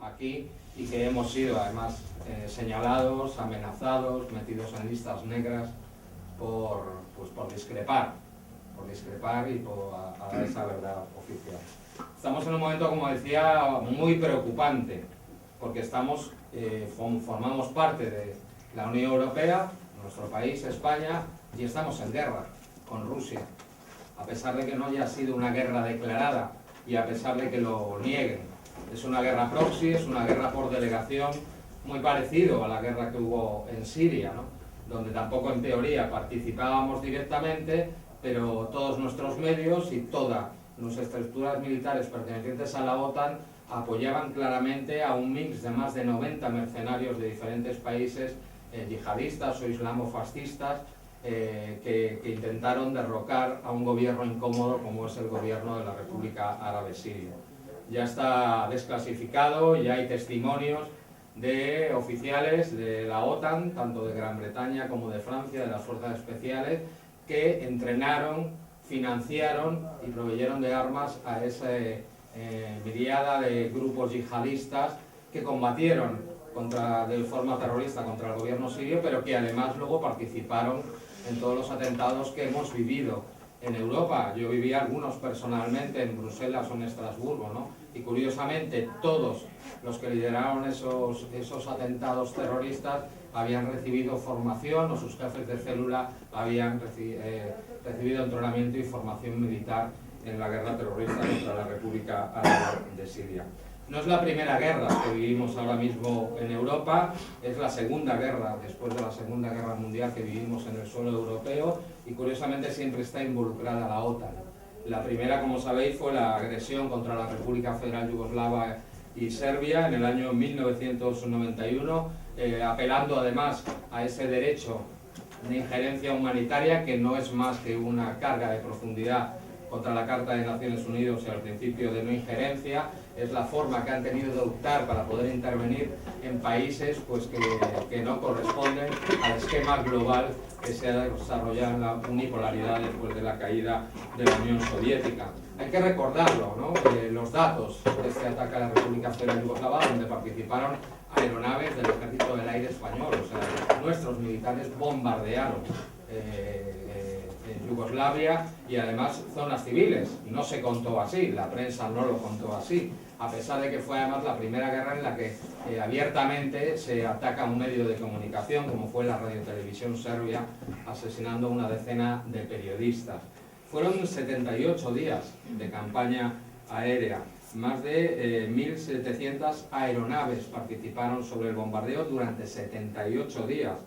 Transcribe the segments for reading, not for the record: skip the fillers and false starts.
aquí y que hemos sido además señalados, amenazados, metidos en listas negras por discrepar y por dar esa verdad oficial. Estamos en un momento, como decía, muy preocupante, porque formamos parte de la Unión Europea, nuestro país, España, y estamos en guerra con Rusia. A pesar de que no haya sido una guerra declarada y a pesar de que lo nieguen. Es una guerra proxy, es una guerra por delegación, muy parecido a la guerra que hubo en Siria, ¿no? Donde tampoco en teoría participábamos directamente, pero todos nuestros medios y todas nuestras estructuras militares pertenecientes a la OTAN apoyaban claramente a un mix de más de 90 mercenarios de diferentes países, yihadistas o islamofascistas, que intentaron derrocar a un gobierno incómodo como es el gobierno de la República Árabe Siria. Ya está desclasificado, ya hay testimonios de oficiales de la OTAN, tanto de Gran Bretaña como de Francia, de las fuerzas especiales, que entrenaron, financiaron y proveyeron de armas a esa miriada de grupos yihadistas que combatieron de forma terrorista contra el gobierno sirio, pero que además luego participaron en todos los atentados que hemos vivido en Europa. Yo viví algunos personalmente en Bruselas o en Estrasburgo, ¿no? Y curiosamente todos los que lideraron esos atentados terroristas habían recibido formación, o sus jefes de célula habían recibido entrenamiento y formación militar en la guerra terrorista contra la República Árabe de Siria. No es la primera guerra que vivimos ahora mismo en Europa, es la segunda guerra, después de la Segunda Guerra Mundial, que vivimos en el suelo europeo, y curiosamente siempre está involucrada la OTAN. La primera, como sabéis, fue la agresión contra la República Federal Yugoslava y Serbia en el año 1991, apelando además a ese derecho de injerencia humanitaria, que no es más que una carga de profundidad contra la Carta de Naciones Unidas y al principio de no injerencia. Es la forma que han tenido de optar para poder intervenir en países que no corresponden al esquema global que se ha desarrollado en la unipolaridad después de la caída de la Unión Soviética. Hay que recordarlo, ¿no? Los datos de este ataque a la República Federal Yugoslava, donde participaron aeronaves del Ejército del Aire Español, o sea, nuestros militares bombardearon en Yugoslavia, y además zonas civiles. No se contó así, la prensa no lo contó así, a pesar de que fue además la primera guerra en la que abiertamente se ataca a un medio de comunicación, como fue la radiotelevisión serbia, asesinando a una decena de periodistas. Fueron 78 días de campaña aérea. Más de 1.700 aeronaves participaron sobre el bombardeo durante 78 días.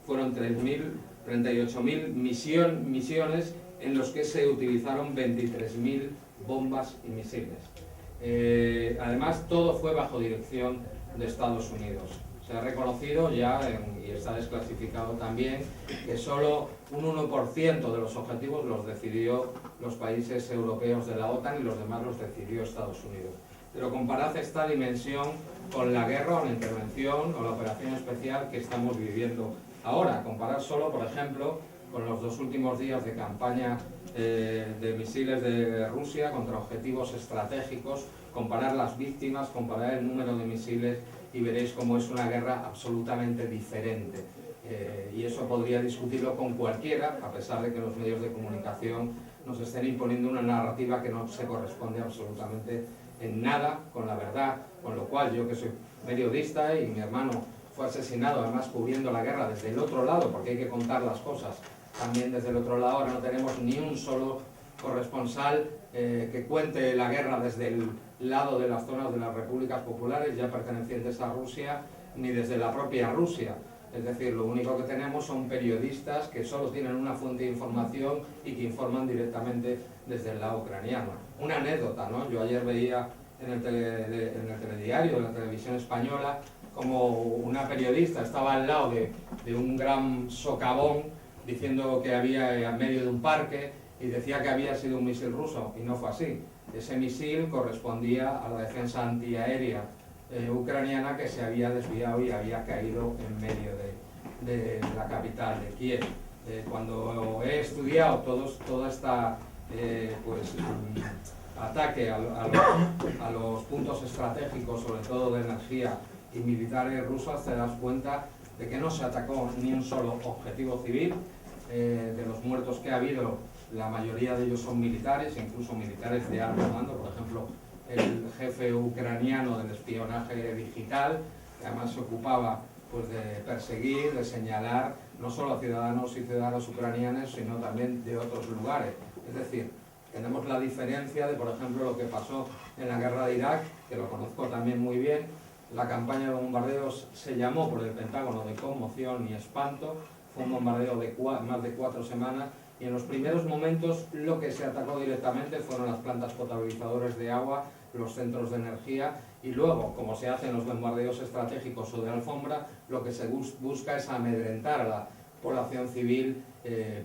Fueron 38.000 misiones en los que se utilizaron 23.000 bombas y misiles. Además, todo fue bajo dirección de Estados Unidos. Se ha reconocido ya, y está desclasificado también, que solo un 1% de los objetivos los decidió los países europeos de la OTAN y los demás los decidió Estados Unidos. Pero comparad esta dimensión con la guerra o la intervención o la operación especial que estamos viviendo ahora. Comparad solo, por ejemplo, con los 2 últimos días de campaña de misiles de Rusia contra objetivos estratégicos, comparar las víctimas, comparar el número de misiles, y veréis cómo es una guerra absolutamente diferente. Y eso podría discutirlo con cualquiera, a pesar de que los medios de comunicación nos estén imponiendo una narrativa que no se corresponde absolutamente en nada con la verdad, con lo cual yo, que soy periodista y mi hermano fue asesinado además cubriendo la guerra desde el otro lado, porque hay que contar las cosas también desde el otro lado. Ahora no tenemos ni un solo corresponsal que cuente la guerra desde el lado de las zonas de las repúblicas populares ya pertenecientes a Rusia, ni desde la propia Rusia. Es decir, lo único que tenemos son periodistas que solo tienen una fuente de información y que informan directamente desde el lado ucraniano. Una anécdota, ¿no? Yo ayer veía en el telediario de la televisión española como una periodista estaba al lado de un gran socavón diciendo que había en medio de un parque, y decía que había sido un misil ruso, y no fue así. Ese misil correspondía a la defensa antiaérea ucraniana, que se había desviado y había caído en medio de la capital, de Kiev. Cuando he estudiado toda esta ataque a los puntos estratégicos, sobre todo de energía y militares rusas, te das cuenta de que no se atacó ni un solo objetivo civil. De los muertos que ha habido, la mayoría de ellos son militares, incluso militares de alto mando. Por ejemplo, el jefe ucraniano del espionaje digital, que además se ocupaba pues, de perseguir, de señalar no solo a ciudadanos y ciudadanas ucranianos, sino también de otros lugares. Es decir, tenemos la diferencia de, por ejemplo, lo que pasó en la guerra de Irak, que lo conozco también muy bien. La campaña de bombardeos se llamó por el Pentágono de conmoción y espanto. Fue un bombardeo de más de 4 semanas, y en los primeros momentos lo que se atacó directamente fueron las plantas potabilizadoras de agua, los centros de energía, y luego, como se hacen los bombardeos estratégicos o de alfombra, lo que se busca es amedrentar a la población civil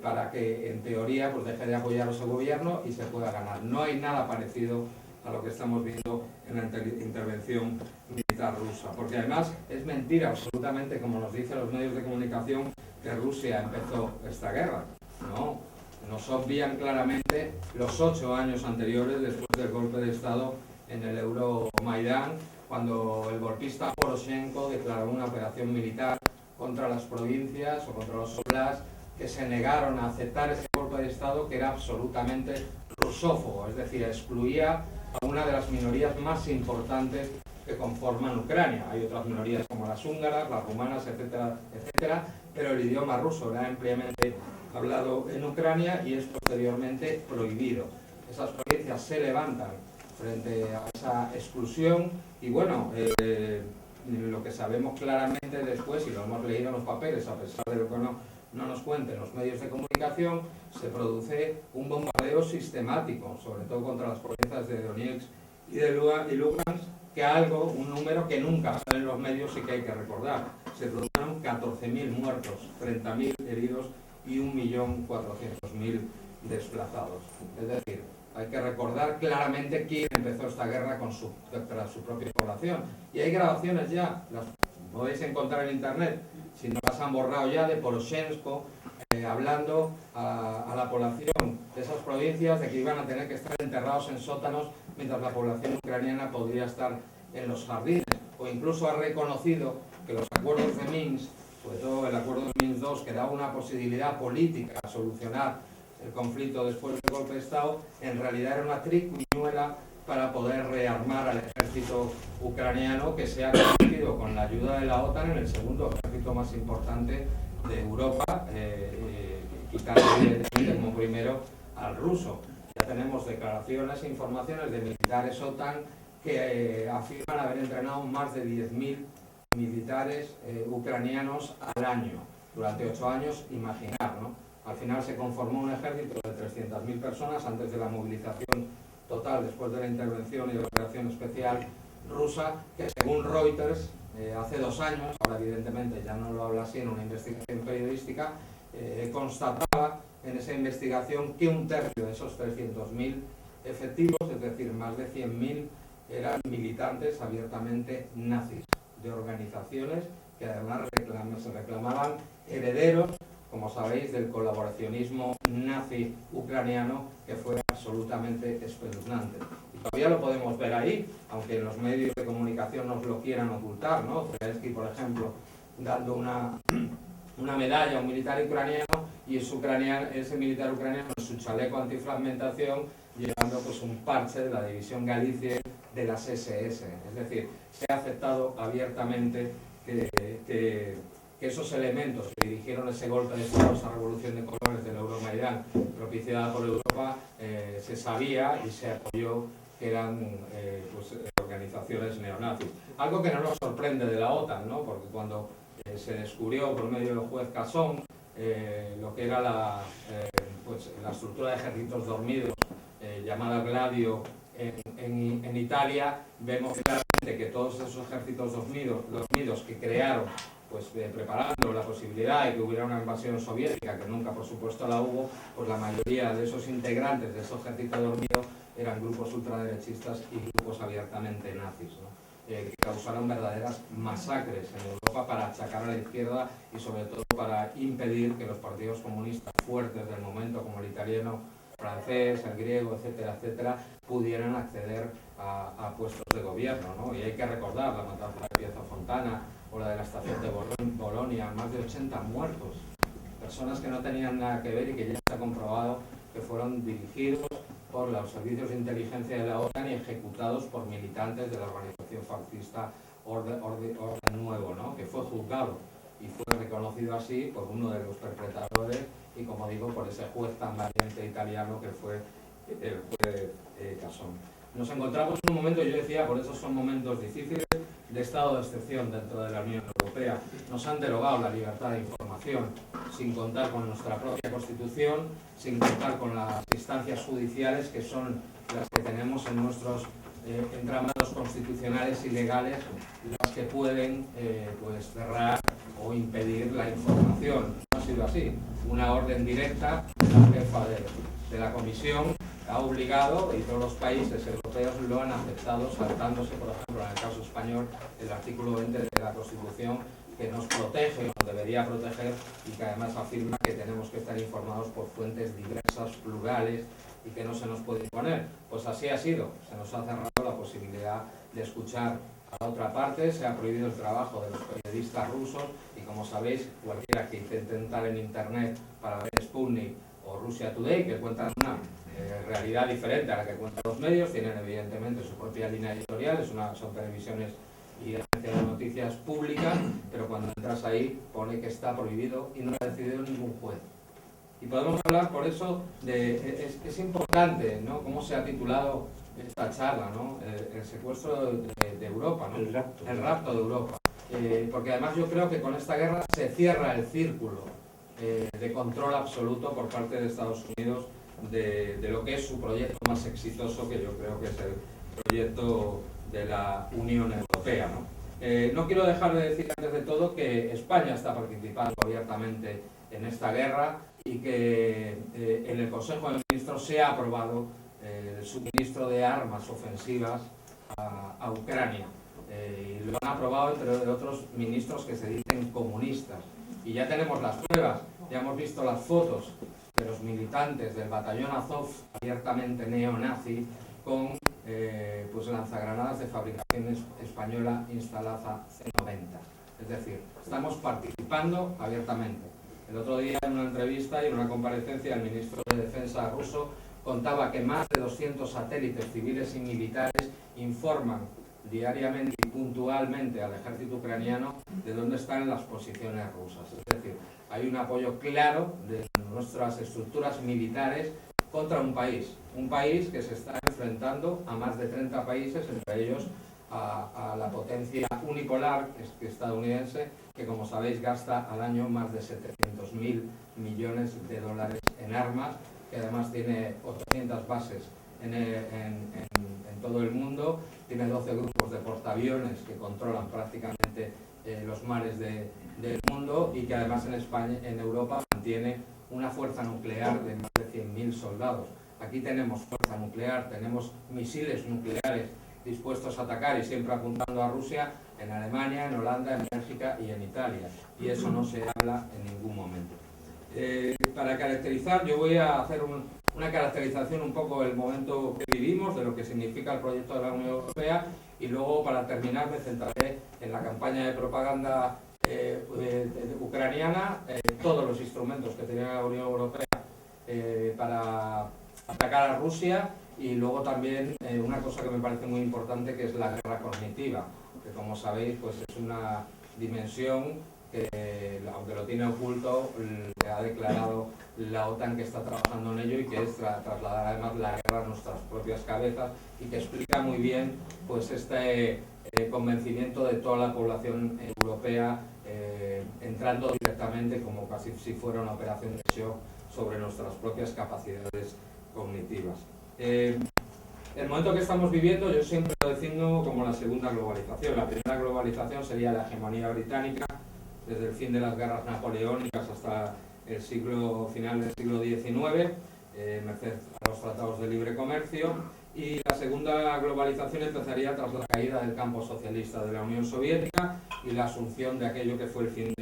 para que, en teoría, pues deje de apoyar a su gobierno y se pueda ganar. No hay nada parecido a lo que estamos viendo en la intervención militar rusa, porque además es mentira absolutamente, como nos dicen los medios de comunicación, que Rusia empezó esta guerra. No, nos obvian claramente los 8 años anteriores, después del golpe de Estado en el Euromaidán, cuando el golpista Poroshenko declaró una operación militar contra las provincias o contra los oblasts que se negaron a aceptar ese golpe de Estado, que era absolutamente rusófobo, es decir, excluía a una de las minorías más importantes que conforman Ucrania. Hay otras minorías como las húngaras, las rumanas, etcétera, etcétera, pero el idioma ruso era ampliamente hablado en Ucrania y es posteriormente prohibido. Esas provincias se levantan frente a esa exclusión y bueno, lo que sabemos claramente después, y lo hemos leído en los papeles, a pesar de lo que no nos cuenten los medios de comunicación, se produce un bombardeo sistemático, sobre todo contra las provincias de Donetsk y de Lugansk, que un número que nunca sale en los medios y que hay que recordar. Se produjeron 14.000 muertos, 30.000 heridos y 1.400.000 desplazados. Es decir, hay que recordar claramente quién empezó esta guerra contra su propia población. Y hay grabaciones ya, las podéis encontrar en internet, si no las han borrado ya, de Poroshenko hablando a la población de esas provincias de que iban a tener que estar enterrados en sótanos mientras la población ucraniana podría estar en los jardines. O incluso ha reconocido que los acuerdos de Minsk, sobre todo el acuerdo de Minsk II, que daba una posibilidad política a solucionar el conflicto después del golpe de Estado, en realidad era una triquiñuela para poder rearmar al ejército ucraniano, que se ha convertido, con la ayuda de la OTAN, en el segundo ejército más importante de Europa, quitando evidentemente como primero al ruso. Ya tenemos declaraciones e informaciones de militares OTAN que afirman haber entrenado más de 10.000 militares ucranianos al año. Durante 8 años, imaginar, ¿no? Al final se conformó un ejército de 300.000 personas antes de la movilización total, después de la intervención y de la operación especial rusa, que según Reuters, hace 2 años, ahora evidentemente ya no lo habla así en una investigación periodística, constataba en esa investigación que 1/3 de esos 300.000 efectivos, es decir, más de 100.000, eran militantes abiertamente nazis, de organizaciones que además se reclamaban herederos, como sabéis, del colaboracionismo nazi ucraniano, que fue absolutamente espeluznante. Y todavía lo podemos ver ahí, aunque en los medios de comunicación nos lo quieran ocultar, ¿no? Zelensky, por ejemplo, dando una medalla a un militar ucraniano, y ese militar ucraniano en su chaleco antifragmentación llevando pues un parche de la división Galicia de las SS. Es decir, se ha aceptado abiertamente que esos elementos que dirigieron ese golpe de Estado, esa revolución de colores del Euromaidán propiciada por Europa, se sabía y se apoyó que eran organizaciones neonazis. Algo que no nos sorprende de la OTAN, ¿no? Porque cuando se descubrió por medio del juez Casson lo que era la estructura de ejércitos dormidos llamada Gladio en Italia, vemos claramente que todos esos ejércitos dormidos que crearon, preparando la posibilidad de que hubiera una invasión soviética, que nunca por supuesto la hubo, pues la mayoría de esos integrantes de esos ejércitos dormidos eran grupos ultraderechistas y grupos abiertamente nazis, ¿no? Que causaron verdaderas masacres en Europa para achacar a la izquierda y sobre todo para impedir que los partidos comunistas fuertes del momento, como el italiano francés, el griego, etcétera, etcétera, pudieran acceder a puestos de gobierno, ¿no? Y hay que recordar la matanza de Piazza Fontana o la de la estación de Bolonia, más de 80 muertos, personas que no tenían nada que ver y que ya está comprobado que fueron dirigidos por los servicios de inteligencia de la OTAN y ejecutados por militantes de la organización fascista Orden Nuevo, ¿no? Que fue juzgado y fue reconocido así por uno de los perpetradores y, como digo, por ese juez tan valiente italiano que fue el juez Casson. Nos encontramos en un momento, yo decía, por eso son momentos difíciles, de estado de excepción dentro de la Unión Europea. Nos han derogado la libertad de información, sin contar con nuestra propia Constitución, sin contar con las instancias judiciales que son las que tenemos en nuestros entramados constitucionales y legales, las que pueden pues cerrar o impedir la información. No ha sido así. Una orden directa de la jefa de la Comisión ha obligado, y todos los países europeos lo han aceptado, saltándose, por ejemplo, en el caso español, el artículo 20 de la Constitución, que nos protege, nos debería proteger, y que además afirma que tenemos que estar informados por fuentes diversas, plurales, y que no se nos puede imponer. Pues así ha sido. Se nos ha cerrado la posibilidad de escuchar a la otra parte, se ha prohibido el trabajo de los periodistas rusos, y como sabéis, cualquiera que intente entrar en Internet para ver Sputnik o Russia Today, que cuentan una realidad diferente a la que cuentan los medios, tienen evidentemente su propia línea editorial, son televisiones y agencias de noticias públicas, pero cuando entras ahí pone que está prohibido y no lo ha decidido ningún juez. Y podemos hablar por eso de, es importante, ¿no?, cómo se ha titulado esta charla, ¿no?, el secuestro de Europa, ¿no?, el rapto de Europa, porque además yo creo que con esta guerra se cierra el círculo de control absoluto por parte de Estados Unidos de lo que es su proyecto más exitoso, que yo creo que es el proyecto de la Unión Europea, ¿no? No quiero dejar de decir antes de todo que España está participando abiertamente en esta guerra y que en el Consejo de Ministros se ha aprobado el suministro de armas ofensivas a Ucrania. Y lo han aprobado entre otros ministros que se dicen comunistas. Y ya tenemos las pruebas, ya hemos visto las fotos de los militantes del batallón Azov, abiertamente neonazi, con pues lanzagranadas de fabricación española Instalaza C90. Es decir, estamos participando abiertamente. El otro día, en una entrevista y en una comparecencia, el ministro de Defensa ruso contaba que más de 200 satélites civiles y militares informan diariamente y puntualmente al ejército ucraniano de dónde están las posiciones rusas. Es decir, hay un apoyo claro de nuestras estructuras militares contra un país que se está enfrentando a más de 30 países, entre ellos a la potencia unipolar estadounidense, que, como sabéis, gasta al año más de 700.000 millones de dólares en armas, que además tiene 800 bases en todo el mundo, tiene 12 grupos de portaaviones que controlan prácticamente los mares del mundo, y que además en España, en Europa, mantiene una fuerza nuclear de más de 100.000 soldados. Aquí tenemos fuerza nuclear, tenemos misiles nucleares dispuestos a atacar y siempre apuntando a Rusia, en Alemania, en Holanda, en Bélgica y en Italia. Y eso no se habla en ningún momento. Para caracterizar, yo voy a hacer una caracterización un poco del momento que vivimos, de lo que significa el proyecto de la Unión Europea, y luego, para terminar, me centraré en la campaña de propaganda ucraniana, todos los instrumentos que tenía la Unión Europea para atacar a Rusia, y luego también una cosa que me parece muy importante, que es la guerra cognitiva, que, como sabéis, pues es una dimensión que, aunque lo tiene oculto, le ha declarado la OTAN que está trabajando en ello, y que es trasladar además la guerra a nuestras propias cabezas, y que explica muy bien pues este convencimiento de toda la población europea, entrando directamente, como casi si fuera una operación de shock, sobre nuestras propias capacidades cognitivas. El momento que estamos viviendo yo siempre lo designo como la segunda globalización. La primera globalización sería la hegemonía británica, desde el fin de las guerras napoleónicas hasta el final del siglo XIX, merced a los tratados de libre comercio, y la segunda globalización empezaría tras la caída del campo socialista de la Unión Soviética y la asunción de aquello que fue el fin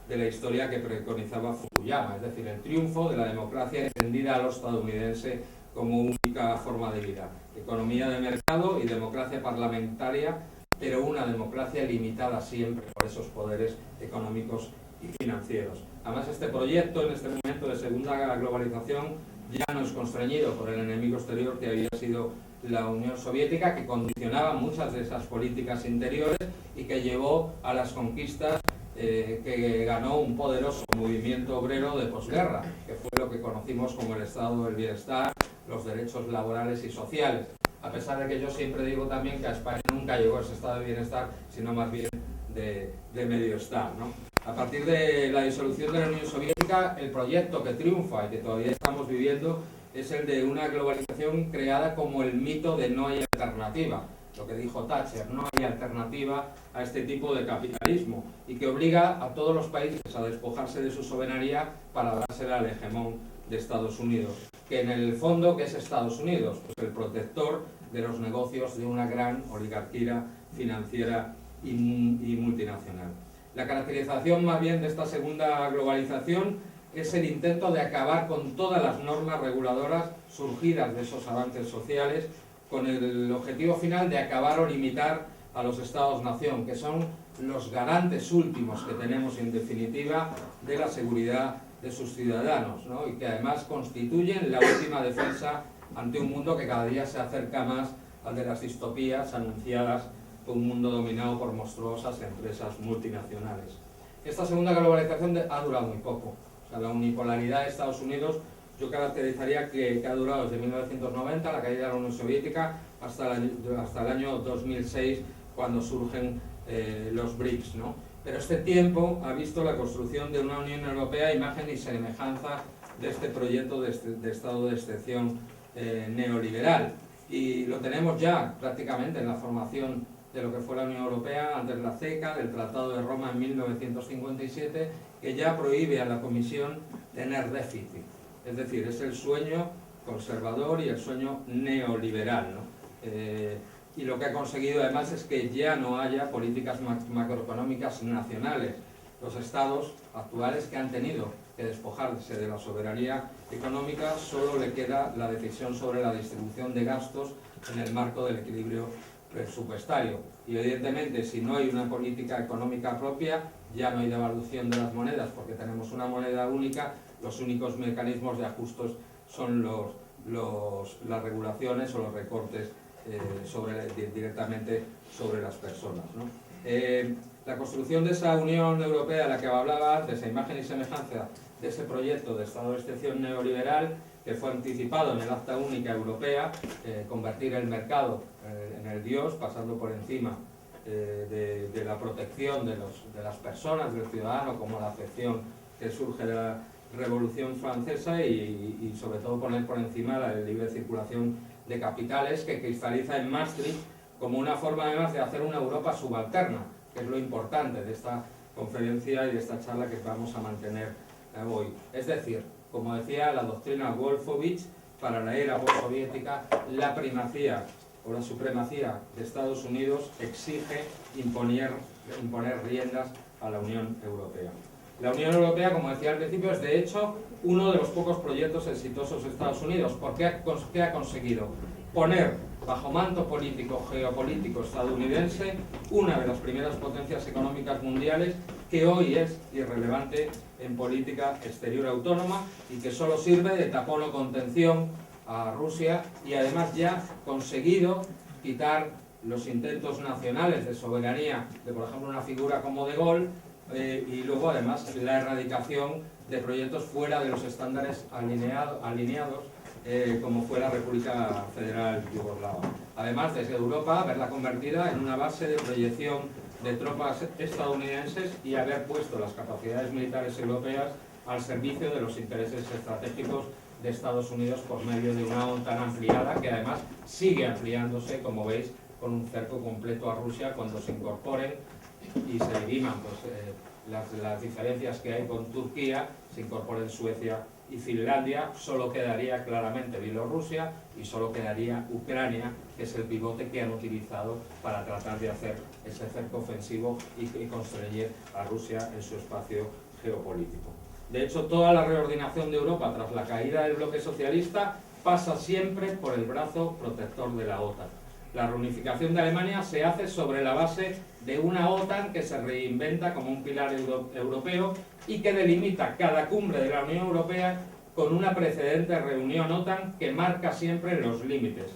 de la historia que preconizaba Fukuyama, es decir, el triunfo de la democracia extendida a lo estadounidense como única forma de vida. Economía de mercado y democracia parlamentaria, pero una democracia limitada siempre por esos poderes económicos y financieros. Además, este proyecto, en este momento de segunda globalización, ya no es constreñido por el enemigo exterior que había sido la Unión Soviética, que condicionaba muchas de esas políticas interiores y que llevó a las conquistas que ganó un poderoso movimiento obrero de posguerra, que fue lo que conocimos como el estado del bienestar, los derechos laborales y sociales. A pesar de que yo siempre digo también que a España nunca llegó a ese estado de bienestar, sino más bien de medio estar, ¿no? A partir de la disolución de la Unión Soviética, el proyecto que triunfa y que todavía estamos viviendo es el de una globalización creada como el mito de no hay alternativa. Lo que dijo Thatcher, no hay alternativa a este tipo de capitalismo y que obliga a todos los países a despojarse de su soberanía para dársela al hegemón de Estados Unidos. Que en el fondo, ¿qué es Estados Unidos? Pues el protector de los negocios de una gran oligarquía financiera y multinacional. La caracterización más bien de esta segunda globalización es el intento de acabar con todas las normas reguladoras surgidas de esos avances sociales, con el objetivo final de acabar o limitar a los Estados-nación, que son los garantes últimos que tenemos en definitiva de la seguridad de sus ciudadanos, ¿no? Y que además constituyen la última defensa ante un mundo que cada día se acerca más al de las distopías anunciadas por un mundo dominado por monstruosas empresas multinacionales. Esta segunda globalización ha durado muy poco. O sea, la unipolaridad de Estados Unidos yo caracterizaría que ha durado desde 1990, la caída de la Unión Soviética, hasta el año 2006, cuando surgen los BRICS, ¿no? Pero este tiempo ha visto la construcción de una Unión Europea, imagen y semejanza de este proyecto de estado de excepción neoliberal. Y lo tenemos ya prácticamente en la formación de lo que fue la Unión Europea antes de la CECA, del Tratado de Roma en 1957, que ya prohíbe a la Comisión tener déficit. Es decir, es el sueño conservador y el sueño neoliberal, ¿no? Y lo que ha conseguido además es que ya no haya políticas macroeconómicas nacionales. Los estados actuales que han tenido que despojarse de la soberanía económica, solo le queda la decisión sobre la distribución de gastos en el marco del equilibrio presupuestario. Y evidentemente, si no hay una política económica propia, ya no hay devaluación de las monedas, porque tenemos una moneda única. Los únicos mecanismos de ajustes son las regulaciones o los recortes directamente sobre las personas, ¿no? La construcción de esa Unión Europea de la que hablaba antes, esa imagen y semejanza de ese proyecto de Estado de excepción neoliberal que fue anticipado en el Acta Única Europea, convertir el mercado en el Dios, pasando por encima de la protección de las personas, del ciudadano, como la acepción que surge de la Revolución Francesa y sobre todo poner por encima la libre circulación de capitales, que cristaliza en Maastricht como una forma además de hacer una Europa subalterna, que es lo importante de esta conferencia y de esta charla que vamos a mantener hoy. Es decir, como decía la doctrina Wolfowitz, para la era postsoviética, la primacía o la supremacía de Estados Unidos exige imponer riendas a la Unión Europea. La Unión Europea, como decía al principio, es de hecho uno de los pocos proyectos exitosos de Estados Unidos, porque ¿qué ha conseguido? Poner bajo manto político, geopolítico estadounidense, una de las primeras potencias económicas mundiales que hoy es irrelevante en política exterior autónoma y que solo sirve de tapón o contención a Rusia, y además ya conseguido quitar los intentos nacionales de soberanía de, por ejemplo, una figura como De Gaulle, y luego además la erradicación de proyectos fuera de los estándares alineados como fue la República Federal Yugoslava. Además, desde Europa, verla convertida en una base de proyección de tropas estadounidenses y haber puesto las capacidades militares europeas al servicio de los intereses estratégicos de Estados Unidos por medio de una OTAN ampliada, que además sigue ampliándose, como veis, con un cerco completo a Rusia cuando se incorporen y se diriman las diferencias que hay con Turquía, se incorporen Suecia y Finlandia. Solo quedaría claramente Bielorrusia y solo quedaría Ucrania, que es el pivote que han utilizado para tratar de hacer ese cerco ofensivo y constreñir a Rusia en su espacio geopolítico. De hecho, toda la reordinación de Europa tras la caída del bloque socialista pasa siempre por el brazo protector de la OTAN. La reunificación de Alemania se hace sobre la base de una OTAN que se reinventa como un pilar europeo y que delimita cada cumbre de la Unión Europea con una precedente reunión OTAN que marca siempre los límites.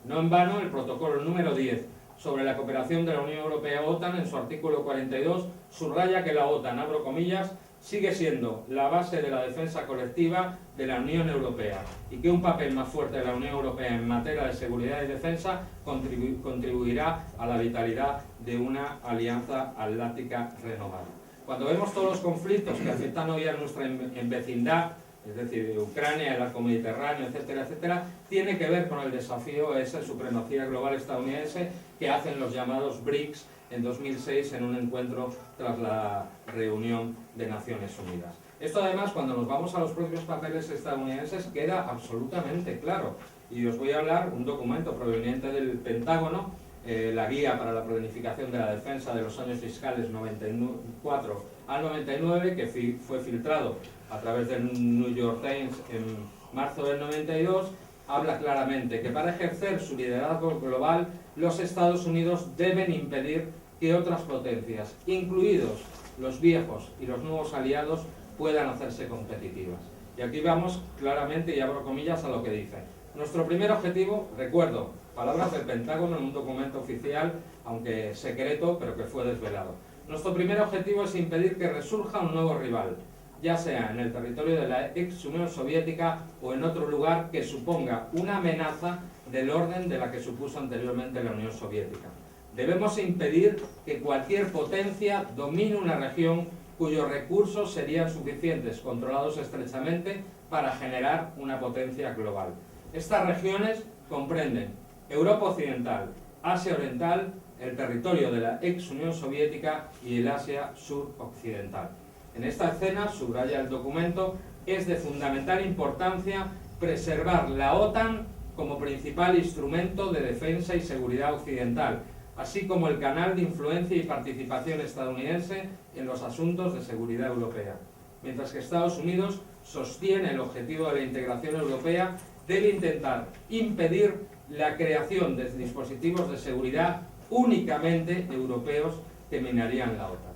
No en vano, el protocolo número 10 sobre la cooperación de la Unión Europea-OTAN, en su artículo 42, subraya que la OTAN, abro comillas, sigue siendo la base de la defensa colectiva de la Unión Europea y que un papel más fuerte de la Unión Europea en materia de seguridad y defensa contribuirá a la vitalidad de una alianza atlántica renovada. Cuando vemos todos los conflictos que afectan hoy a nuestra vecindad, es decir, Ucrania, el arco mediterráneo, etcétera, etcétera, tiene que ver con el desafío de esa supremacía global estadounidense que hacen los llamados BRICS en 2006 en un encuentro tras la reunión de Naciones Unidas. Esto además, cuando nos vamos a los propios papeles estadounidenses, queda absolutamente claro. Y os voy a hablar un documento proveniente del Pentágono, la guía para la planificación de la defensa de los años fiscales 94 al 99, que fue filtrado a través del New York Times en marzo del 92, habla claramente que para ejercer su liderazgo global, los Estados Unidos deben impedir que otras potencias, incluidos los viejos y los nuevos aliados, puedan hacerse competitivas. Y aquí vamos claramente, y abro comillas, a lo que dice. Nuestro primer objetivo, recuerdo, palabras del Pentágono en un documento oficial, aunque secreto, pero que fue desvelado. Nuestro primer objetivo es impedir que resurja un nuevo rival, ya sea en el territorio de la ex Unión Soviética o en otro lugar que suponga una amenaza del orden de la que supuso anteriormente la Unión Soviética. Debemos impedir que cualquier potencia domine una región cuyos recursos serían suficientes, controlados estrechamente, para generar una potencia global. Estas regiones comprenden Europa Occidental, Asia Oriental, el territorio de la ex Unión Soviética y el Asia Suroccidental. En esta escena, subraya el documento, es de fundamental importancia preservar la OTAN como principal instrumento de defensa y seguridad occidental, así como el canal de influencia y participación estadounidense en los asuntos de seguridad europea. Mientras que Estados Unidos sostiene el objetivo de la integración europea, debe intentar impedir la creación de dispositivos de seguridad únicamente europeos que minarían la OTAN.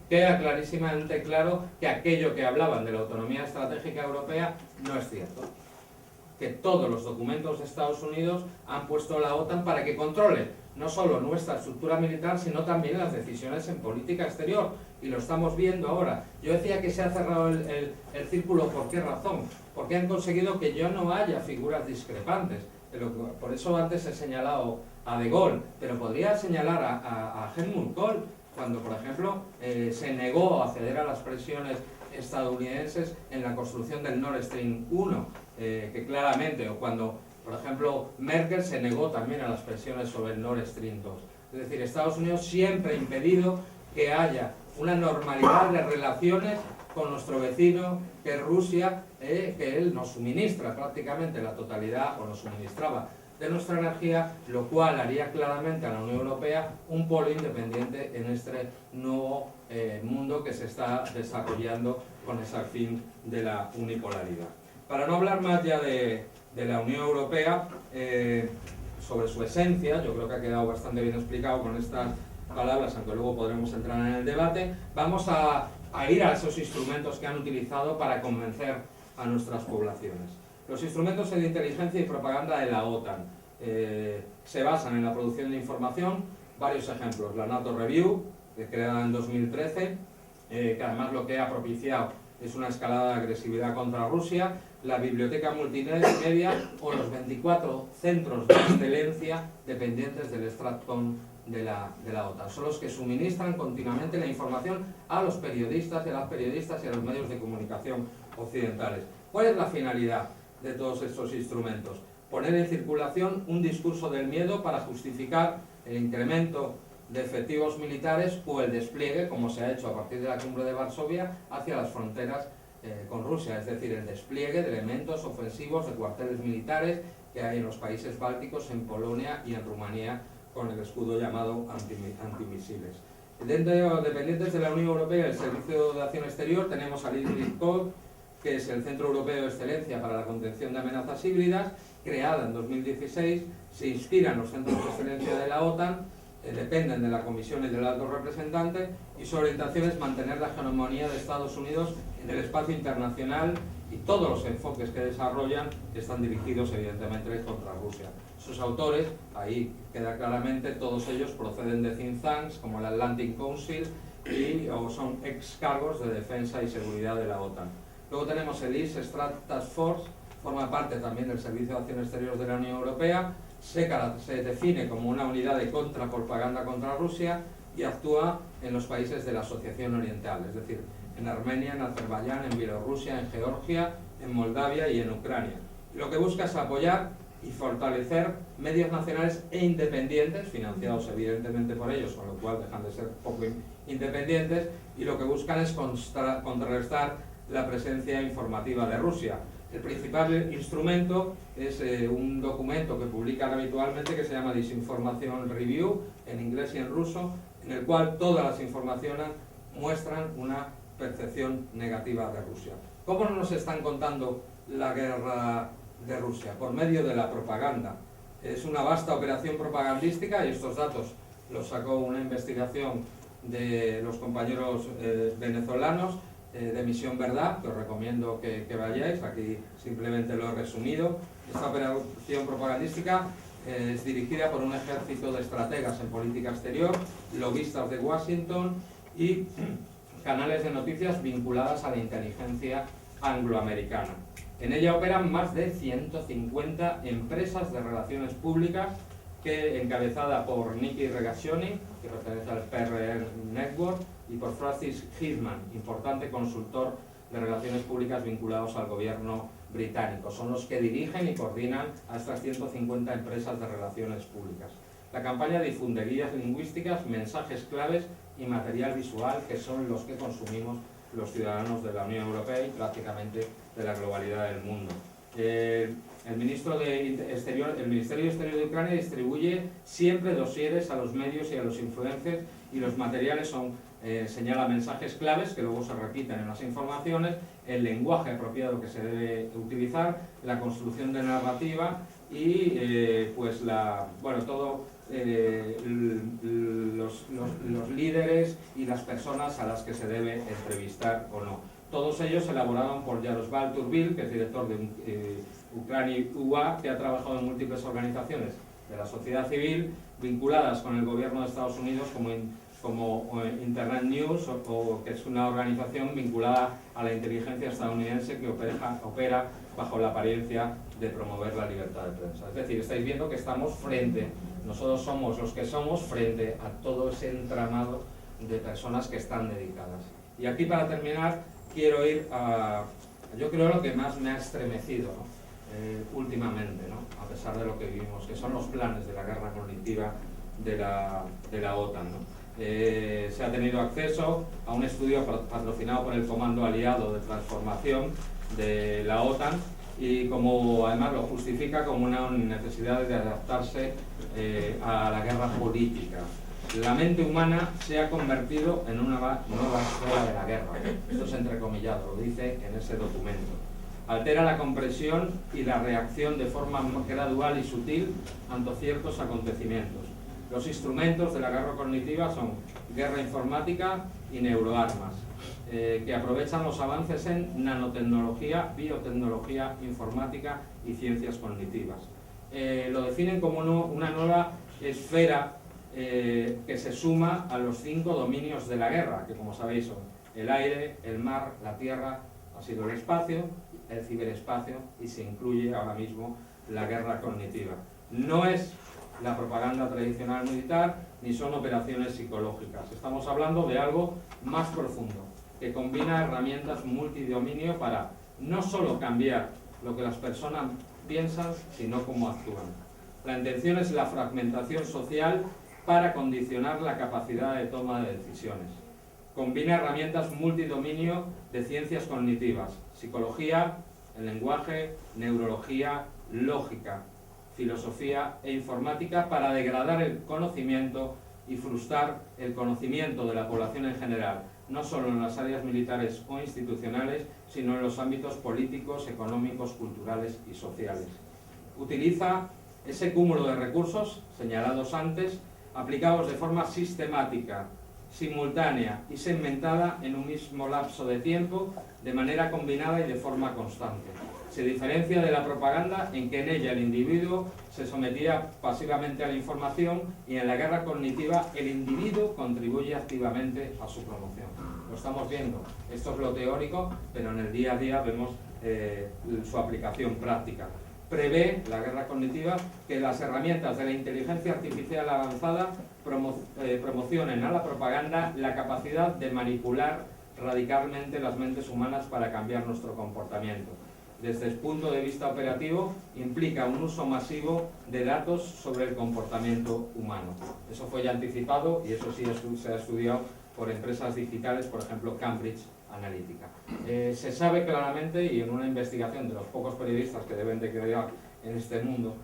Queda clarísimamente claro que aquello que hablaban de la autonomía estratégica europea no es cierto. Que todos los documentos de Estados Unidos han puesto a la OTAN para que controle no solo nuestra estructura militar, sino también las decisiones en política exterior. Y lo estamos viendo ahora. Yo decía que se ha cerrado el círculo, ¿por qué razón? Porque han conseguido que ya no haya figuras discrepantes. Por eso antes he señalado a De Gaulle, pero podría señalar a Helmut Kohl, cuando, por ejemplo, se negó a ceder a las presiones estadounidenses en la construcción del Nord Stream 1, que claramente, o cuando, por ejemplo, Merkel se negó también a las presiones sobre el Nord Stream 2. Es decir, Estados Unidos siempre ha impedido que haya una normalidad de relaciones con nuestro vecino, que es Rusia, que él nos suministra prácticamente la totalidad, o nos suministraba, de nuestra energía, lo cual haría claramente a la Unión Europea un polo independiente en este nuevo mundo que se está desarrollando con ese fin de la unipolaridad. Para no hablar más ya de la Unión Europea, sobre su esencia, yo creo que ha quedado bastante bien explicado con estas palabras, aunque luego podremos entrar en el debate, vamos a ir a esos instrumentos que han utilizado para convencer a nuestras poblaciones. Los instrumentos de inteligencia y propaganda de la OTAN se basan en la producción de información, varios ejemplos, la NATO Review, creada en 2013, que además lo que ha propiciado es una escalada de agresividad contra Rusia, la biblioteca multimedia o los 24 centros de excelencia dependientes del Stratcom de la OTAN. Son los que suministran continuamente la información a los periodistas y a las periodistas y a los medios de comunicación occidentales. ¿Cuál es la finalidad de todos estos instrumentos? Poner en circulación un discurso del miedo para justificar el incremento de efectivos militares o el despliegue, como se ha hecho a partir de la cumbre de Varsovia, hacia las fronteras con Rusia, es decir, el despliegue de elementos ofensivos de cuarteles militares que hay en los países bálticos, en Polonia y en Rumanía, con el escudo llamado antimisiles. Dependientes de la Unión Europea y el Servicio de Acción Exterior, tenemos al IRIS-CODE, que es el Centro Europeo de Excelencia para la Contención de Amenazas Híbridas, creada en 2016, se inspira en los centros de excelencia de la OTAN, dependen de la Comisión y del Alto Representante, y su orientación es mantener la hegemonía de Estados Unidos en el espacio internacional, y todos los enfoques que desarrollan están dirigidos evidentemente contra Rusia. Sus autores, ahí queda claramente, todos ellos proceden de think tanks como el Atlantic Council o son ex cargos de defensa y seguridad de la OTAN. Luego tenemos el East Strat Task Force, forma parte también del Servicio de Acción Exterior de la Unión Europea, se define como una unidad de contrapropaganda contra Rusia y actúa en los países de la Asociación Oriental, es decir, en Armenia, en Azerbaiyán, en Bielorrusia, en Georgia, en Moldavia y en Ucrania. Lo que busca es apoyar y fortalecer medios nacionales e independientes, financiados evidentemente por ellos, con lo cual dejan de ser poco independientes, y lo que buscan es contrarrestar la presencia informativa de Rusia. El principal instrumento es un documento que publican habitualmente que se llama Disinformation Review, en inglés y en ruso, en el cual todas las informaciones muestran una percepción negativa de Rusia. ¿Cómo nos están contando la guerra de Rusia? Por medio de la propaganda. Es una vasta operación propagandística, y estos datos los sacó una investigación de los compañeros venezolanos de Misión Verdad, que os recomiendo que vayáis, aquí simplemente lo he resumido. Esta operación propagandística es dirigida por un ejército de estrategas en política exterior, lobistas de Washington y canales de noticias vinculadas a la inteligencia angloamericana. En ella operan más de 150 empresas de relaciones públicas, que encabezada por Nikki Regazzoni, que pertenece al PRR Network, y por Francis Hillman, importante consultor de relaciones públicas vinculados al gobierno británico. Son los que dirigen y coordinan a estas 150 empresas de relaciones públicas. La campaña difunde guías lingüísticas, mensajes claves y material visual, que son los que consumimos los ciudadanos de la Unión Europea y prácticamente de la globalidad del mundo. El Ministerio de Exterior de Ucrania distribuye siempre dosieres a los medios y a los influencers, y los materiales señala mensajes claves que luego se repiten en las informaciones, el lenguaje apropiado que se debe utilizar, la construcción de narrativa y los líderes y las personas a las que se debe entrevistar o no. Todos ellos elaborados por Yaroslav Turbil, que es director de Ucrania UA, que ha trabajado en múltiples organizaciones de la sociedad civil vinculadas con el gobierno de Estados Unidos, como Internet News, que es una organización vinculada a la inteligencia estadounidense que opera bajo la apariencia de promover la libertad de prensa. Es decir, estáis viendo que nosotros somos los que somos frente a todo ese entramado de personas que están dedicadas. Y aquí, para terminar, quiero ir a, yo creo, lo que más me ha estremecido, ¿no? Últimamente, ¿no? A pesar de lo que vivimos, que son los planes de la guerra cognitiva de la OTAN, ¿no? Se ha tenido acceso a un estudio patrocinado por el Comando Aliado de Transformación de la OTAN, y como además lo justifica como una necesidad de adaptarse a la guerra política. La mente humana se ha convertido en una nueva escuela de la guerra. Esto es entrecomillado, lo dice en ese documento. Altera la comprensión y la reacción de forma gradual y sutil ante ciertos acontecimientos. Los instrumentos de la guerra cognitiva son guerra informática y neuroarmas, que aprovechan los avances en nanotecnología, biotecnología, informática y ciencias cognitivas. Lo definen como una nueva esfera que se suma a los 5 dominios de la guerra, que, como sabéis, son el aire, el mar, la tierra, ha sido el espacio, el ciberespacio, y se incluye ahora mismo la guerra cognitiva. No es la propaganda tradicional militar, ni son operaciones psicológicas. Estamos hablando de algo más profundo, que combina herramientas multidominio para no solo cambiar lo que las personas piensan, sino cómo actúan. La intención es la fragmentación social para condicionar la capacidad de toma de decisiones. Combina herramientas multidominio de ciencias cognitivas, psicología, el lenguaje, neurología, lógica, filosofía e informática, para degradar el conocimiento y frustrar el conocimiento de la población en general, no solo en las áreas militares o institucionales, sino en los ámbitos políticos, económicos, culturales y sociales. Utiliza ese cúmulo de recursos señalados antes, aplicados de forma sistemática, simultánea y segmentada en un mismo lapso de tiempo, de manera combinada y de forma constante. Se diferencia de la propaganda en que en ella el individuo se sometía pasivamente a la información y en la guerra cognitiva el individuo contribuye activamente a su promoción. Lo estamos viendo, esto es lo teórico, pero en el día a día vemos su aplicación práctica. Prevé la guerra cognitiva que las herramientas de la inteligencia artificial avanzada promocionen a la propaganda la capacidad de manipular radicalmente las mentes humanas para cambiar nuestro comportamiento. Desde el punto de vista operativo, implica un uso masivo de datos sobre el comportamiento humano. Eso fue ya anticipado y eso sí se ha estudiado por empresas digitales, por ejemplo Cambridge Analytica. Se sabe claramente, y en una investigación de los pocos periodistas que deben de crear en este mundo,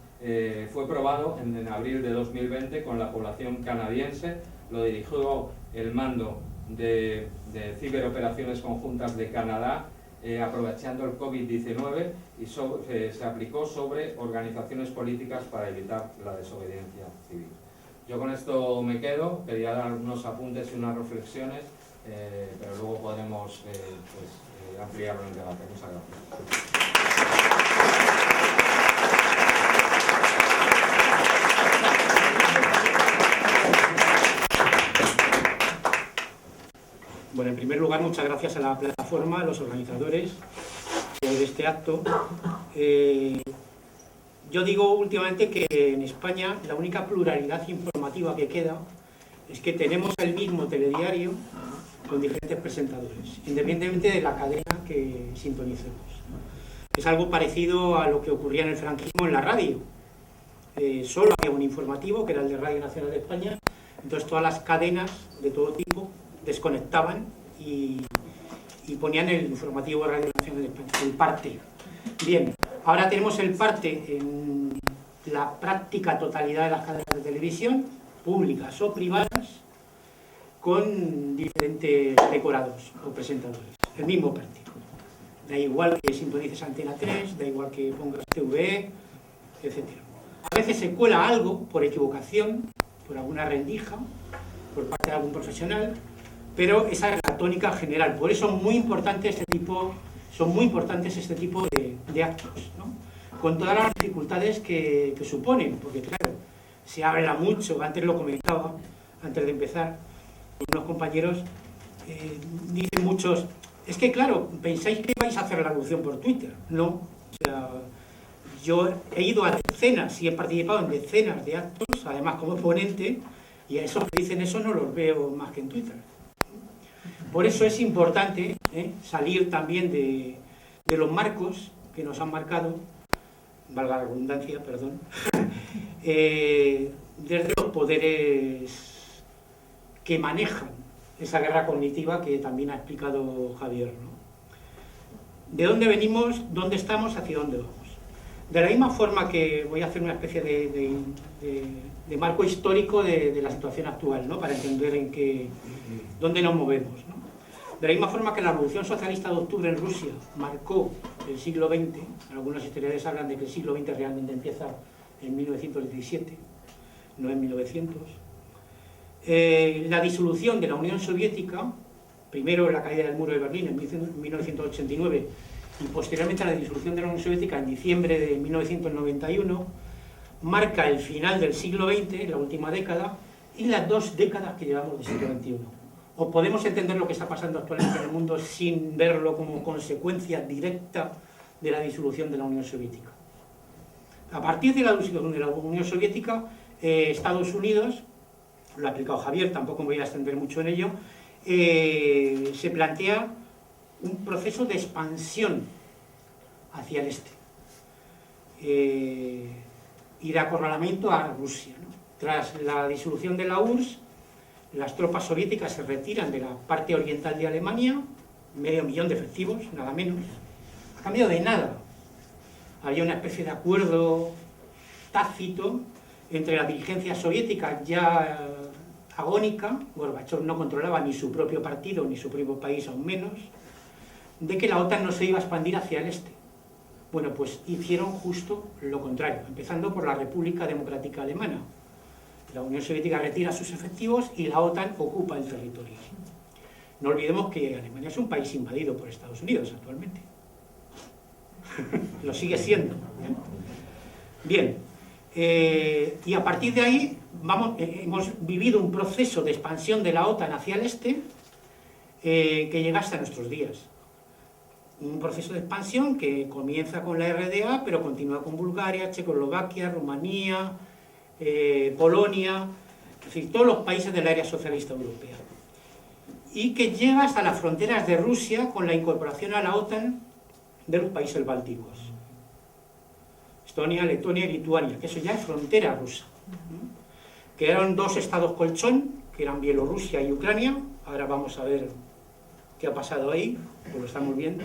fue probado en abril de 2020 con la población canadiense. Lo dirigió el mando de ciberoperaciones conjuntas de Canadá, aprovechando el COVID-19, y se aplicó sobre organizaciones políticas para evitar la desobediencia civil. Yo con esto me quedo, quería dar unos apuntes y unas reflexiones, pero luego podremos ampliarlo en el debate. Muchas gracias. Bueno, en primer lugar, muchas gracias a la plataforma, a los organizadores de este acto. Yo digo últimamente que en España la única pluralidad informativa que queda es que tenemos el mismo telediario con diferentes presentadores, independientemente de la cadena que sintonicemos. Es algo parecido a lo que ocurría en el franquismo en la radio. Solo había un informativo, que era el de Radio Nacional de España, entonces todas las cadenas de todo tipo desconectaban y ponían el informativo de Radio Nacional de España, el parte. Bien, ahora tenemos el parte en la práctica totalidad de las cadenas de televisión, públicas o privadas, con diferentes decorados o presentadores, el mismo parte. Da igual que sintonices Antena 3, da igual que pongas TVE, etc. A veces se cuela algo por equivocación, por alguna rendija, por parte de algún profesional, pero esa es la tónica general. Por eso son muy importantes este tipo de actos, ¿no? Con todas las dificultades que suponen, porque claro, se habla mucho, antes lo comentaba, antes de empezar, unos compañeros dicen muchos, es que claro, pensáis que vais a hacer la revolución por Twitter. No, o sea, yo he ido a decenas y he participado en decenas de actos, además como ponente, y a esos que dicen eso no los veo más que en Twitter. Por eso es importante salir también de los marcos que nos han marcado, valga la redundancia, perdón, desde los poderes que manejan esa guerra cognitiva que también ha explicado Javier, ¿no? ¿De dónde venimos, dónde estamos, hacia dónde vamos? De la misma forma que voy a hacer una especie de marco histórico de la situación actual, ¿no? Para entender dónde nos movemos, ¿no? De la misma forma que la Revolución Socialista de Octubre en Rusia marcó el siglo XX, algunos historiadores hablan de que el siglo XX realmente empieza en 1917, no en 1900. La disolución de la Unión Soviética, primero la caída del muro de Berlín en 1989 y posteriormente la disolución de la Unión Soviética en diciembre de 1991, marca el final del siglo XX, la última década, y las 2 décadas que llevamos del siglo XXI. O podemos entender lo que está pasando actualmente en el mundo sin verlo como consecuencia directa de la disolución de la Unión Soviética. A partir de la disolución de la Unión Soviética, Estados Unidos, lo ha explicado Javier, tampoco me voy a extender mucho en ello, se plantea un proceso de expansión hacia el este y de acorralamiento a Rusia, ¿no? Tras la disolución de la URSS, las tropas soviéticas se retiran de la parte oriental de Alemania, 500.000 de efectivos, nada menos. A cambio de nada. Había una especie de acuerdo tácito entre la dirigencia soviética ya agónica, Gorbachov no controlaba ni su propio partido ni su propio país aún menos, de que la OTAN no se iba a expandir hacia el este. Bueno, pues hicieron justo lo contrario, empezando por la República Democrática Alemana. La Unión Soviética retira sus efectivos y la OTAN ocupa el territorio. No olvidemos que Alemania es un país invadido por Estados Unidos actualmente. Lo sigue siendo. Bien, y a partir de ahí hemos vivido un proceso de expansión de la OTAN hacia el este que llega hasta nuestros días. Un proceso de expansión que comienza con la RDA, pero continúa con Bulgaria, Checoslovaquia, Rumanía, Polonia, es decir, todos los países del área socialista europea. Y que llega hasta las fronteras de Rusia con la incorporación a la OTAN de los países bálticos. Estonia, Letonia y Lituania, que eso ya es frontera rusa. Quedaron dos estados colchón, que eran Bielorrusia y Ucrania. Ahora vamos a ver qué ha pasado ahí, pues lo estamos viendo.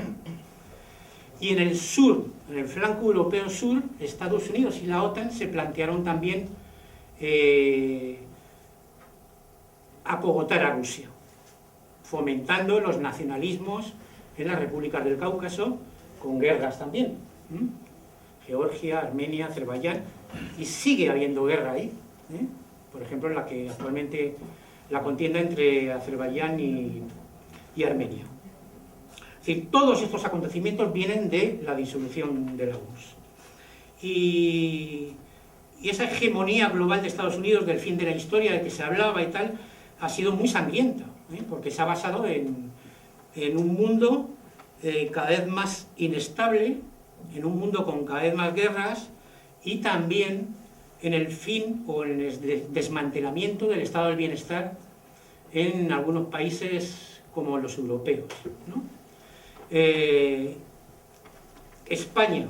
Y en el sur, en el flanco europeo sur, Estados Unidos y la OTAN se plantearon también acogotar a Rusia, fomentando los nacionalismos en las repúblicas del Cáucaso, con guerras también. Georgia, Armenia, Azerbaiyán, y sigue habiendo guerra ahí. Por ejemplo, en la que actualmente la contienda entre Azerbaiyán y Armenia. Es decir, todos estos acontecimientos vienen de la disolución de la URSS. Y esa hegemonía global de Estados Unidos, del fin de la historia, de que se hablaba y tal, ha sido muy sangrienta, porque se ha basado en un mundo cada vez más inestable, en un mundo con cada vez más guerras, y también en el fin o en el desmantelamiento del estado del bienestar en algunos países como los europeos, ¿no? España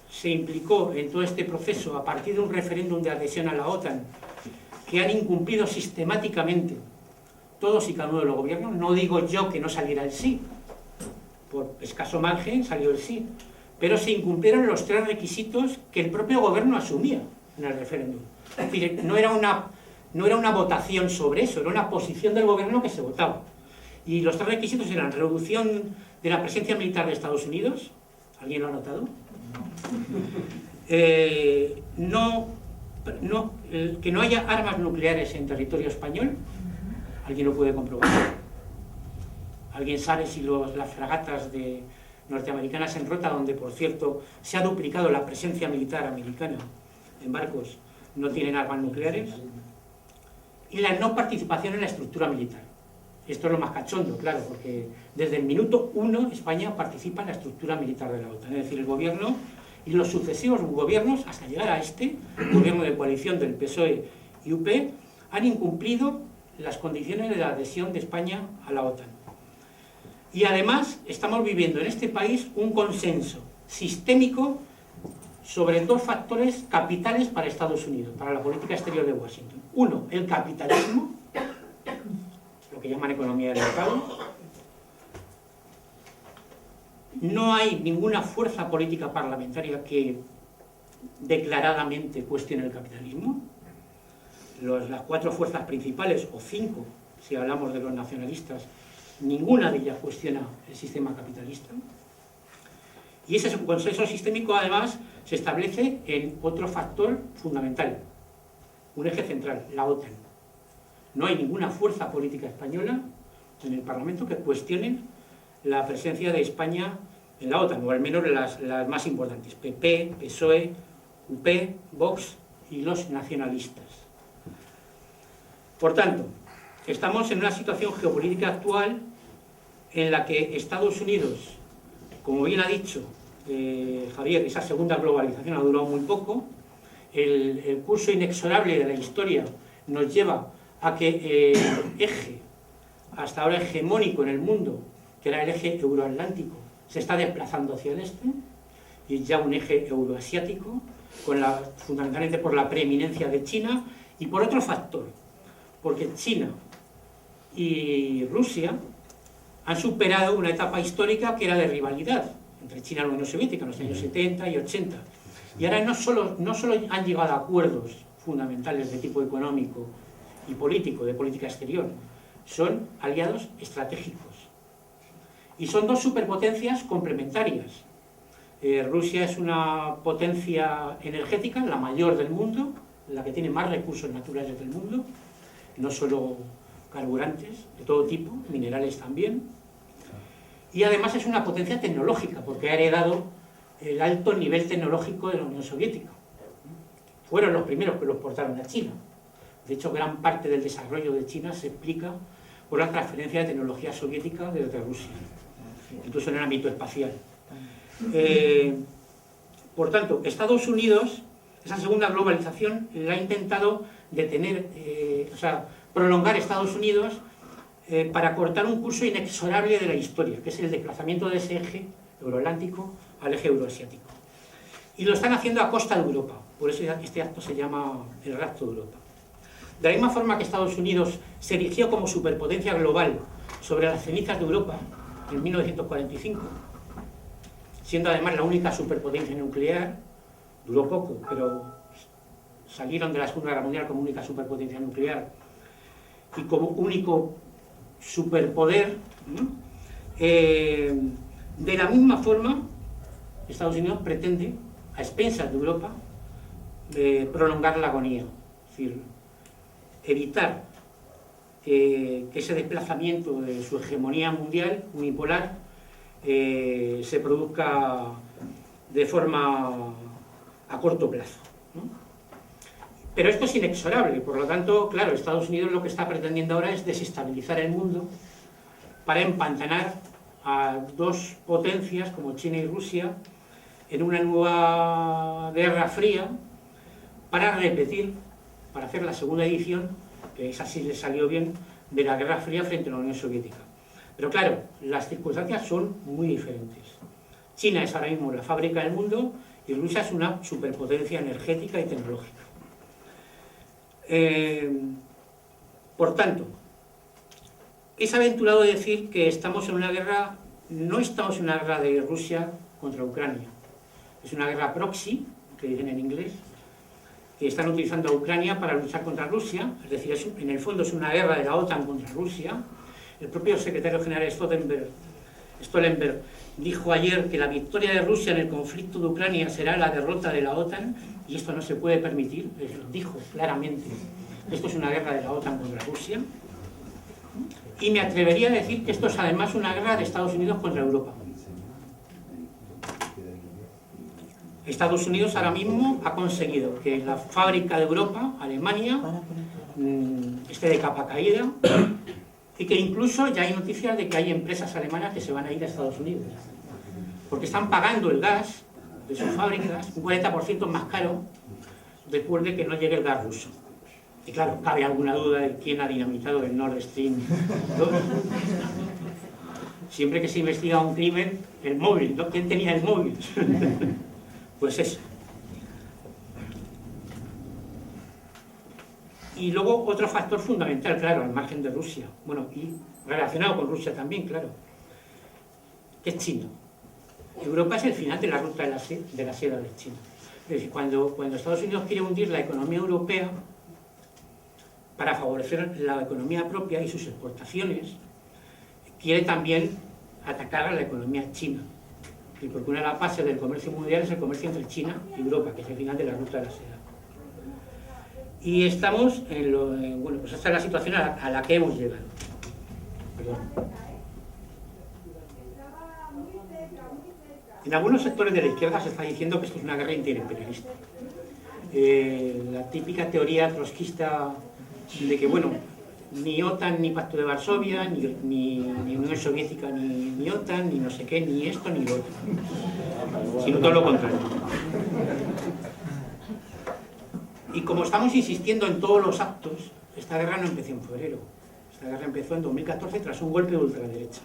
se implicó en todo este proceso a partir de un referéndum de adhesión a la OTAN que han incumplido sistemáticamente todos y cada uno de los gobiernos. No digo yo que no saliera el sí, por escaso margen salió el sí, pero se incumplieron los tres requisitos que el propio gobierno asumía en el referéndum. Es decir, no era una votación sobre eso, era una posición del gobierno que se votaba. Y los tres requisitos eran reducción de la presencia militar de Estados Unidos, ¿alguien lo ha notado? Que no haya armas nucleares en territorio español, ¿alguien lo puede comprobar? ¿Alguien sabe si las fragatas norteamericanas en Rota, donde por cierto se ha duplicado la presencia militar americana en barcos, no tienen armas nucleares? Y la no participación en la estructura militar. Esto es lo más cachondo, claro, porque desde el minuto 1 España participa en la estructura militar de la OTAN, es decir, el gobierno y los sucesivos gobiernos, hasta llegar a este, gobierno de coalición del PSOE y UP, han incumplido las condiciones de la adhesión de España a la OTAN. Y además estamos viviendo en este país un consenso sistémico sobre dos factores capitales para Estados Unidos, para la política exterior de Washington. Uno, el capitalismo, lo que llaman economía del mercado. No hay ninguna fuerza política parlamentaria que declaradamente cuestione el capitalismo. Las cuatro fuerzas principales, o cinco, si hablamos de los nacionalistas, ninguna de ellas cuestiona el sistema capitalista. Y ese consenso sistémico, además, se establece en otro factor fundamental, un eje central, la OTAN. No hay ninguna fuerza política española en el Parlamento que cuestione la presencia de España en la OTAN, o al menos las más importantes, PP, PSOE, UP, Vox y los nacionalistas. Por tanto, estamos en una situación geopolítica actual en la que Estados Unidos, como bien ha dicho Javier, esa segunda globalización ha durado muy poco, el curso inexorable de la historia nos lleva a que el eje, hasta ahora hegemónico en el mundo, que era el eje euroatlántico, se está desplazando hacia el este, y ya un eje euroasiático, fundamentalmente por la preeminencia de China, y por otro factor, porque China y Rusia han superado una etapa histórica que era de rivalidad entre China y la Unión Soviética en los años 70 y 80. Y ahora no solo han llegado a acuerdos fundamentales de tipo económico y político de política exterior. Son aliados estratégicos. Y son dos superpotencias complementarias. Rusia es una potencia energética, la mayor del mundo, la que tiene más recursos naturales del mundo, no solo carburantes de todo tipo, minerales también. Y además es una potencia tecnológica, porque ha heredado el alto nivel tecnológico de la Unión Soviética. Fueron los primeros que lo exportaron a China. De hecho, gran parte del desarrollo de China se explica por la transferencia de tecnología soviética desde Rusia, incluso en el ámbito espacial. Por tanto, Estados Unidos, esa segunda globalización, la ha intentado detener, prolongar Estados Unidos para cortar un curso inexorable de la historia, que es el desplazamiento de ese eje euroatlántico al eje euroasiático. Y lo están haciendo a costa de Europa, por eso este acto se llama el Rapto de Europa. De la misma forma que Estados Unidos se erigió como superpotencia global sobre las cenizas de Europa en 1945, siendo además la única superpotencia nuclear, duró poco, pero salieron de la Segunda Guerra Mundial como única superpotencia nuclear y como único superpoder, ¿no? De la misma forma, Estados Unidos pretende, a expensas de Europa, prolongar la agonía, es decir, evitar que ese desplazamiento de su hegemonía mundial unipolar se produzca de forma a corto plazo, ¿no? Pero esto es inexorable, por lo tanto, claro, Estados Unidos lo que está pretendiendo ahora es desestabilizar el mundo para empantanar a dos potencias como China y Rusia en una nueva guerra fría para repetir, para hacer la segunda edición, que esa sí le salió bien, de la Guerra Fría frente a la Unión Soviética. Pero claro, las circunstancias son muy diferentes. China es ahora mismo la fábrica del mundo y Rusia es una superpotencia energética y tecnológica. Por tanto, es aventurado decir que estamos en una guerra, no estamos en una guerra de Rusia contra Ucrania. Es una guerra proxy, que dicen en inglés, que están utilizando a Ucrania para luchar contra Rusia, es decir, en el fondo es una guerra de la OTAN contra Rusia. El propio secretario general Stoltenberg dijo ayer que la victoria de Rusia en el conflicto de Ucrania será la derrota de la OTAN, y esto no se puede permitir, lo dijo claramente. Esto es una guerra de la OTAN contra Rusia. Y me atrevería a decir que esto es además una guerra de Estados Unidos contra Europa. Estados Unidos ahora mismo ha conseguido que la fábrica de Europa, Alemania, esté de capa caída, y que incluso ya hay noticias de que hay empresas alemanas que se van a ir a Estados Unidos, porque están pagando el gas de sus fábricas un 40% más caro después de que no llegue el gas ruso. Y claro, cabe alguna duda de quién ha dinamitado el Nord Stream 2. Siempre que se investiga un crimen, el móvil, ¿no? ¿Quién tenía el móvil? Pues eso. Y luego otro factor fundamental, claro, al margen de Rusia, bueno, y relacionado con Rusia también, claro, que es China. Europa es el final de la ruta de la seda de China. Es decir, cuando Estados Unidos quiere hundir la economía europea para favorecer la economía propia y sus exportaciones, quiere también atacar a la economía china. Y porque una de las bases del comercio mundial es el comercio entre China y Europa, que es el final de la ruta de la seda. Y estamos bueno, pues esta es la situación a la que hemos llegado. Perdón. En algunos sectores de la izquierda se está diciendo que esto es una guerra interimperialista. La típica teoría trotskista de que, bueno, ni OTAN, ni Pacto de Varsovia, ni Unión Soviética, ni OTAN, ni no sé qué, ni esto, ni lo otro. Sino todo lo contrario. Y como estamos insistiendo en todos los actos, esta guerra no empezó en febrero. Esta guerra empezó en 2014 tras un golpe de ultraderecha.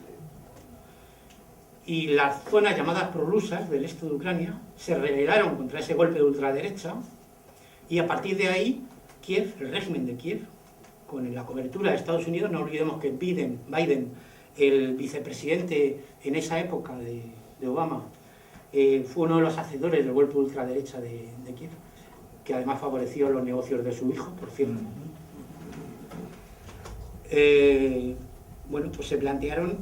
Y las zonas llamadas prorrusas del este de Ucrania se rebelaron contra ese golpe de ultraderecha, y a partir de ahí Kiev, el régimen de Kiev, con la cobertura de Estados Unidos, no olvidemos que Biden, el vicepresidente en esa época de Obama, fue uno de los hacedores del golpe de ultraderecha de Kiev, que además favoreció los negocios de su hijo, por cierto. bueno, pues se plantearon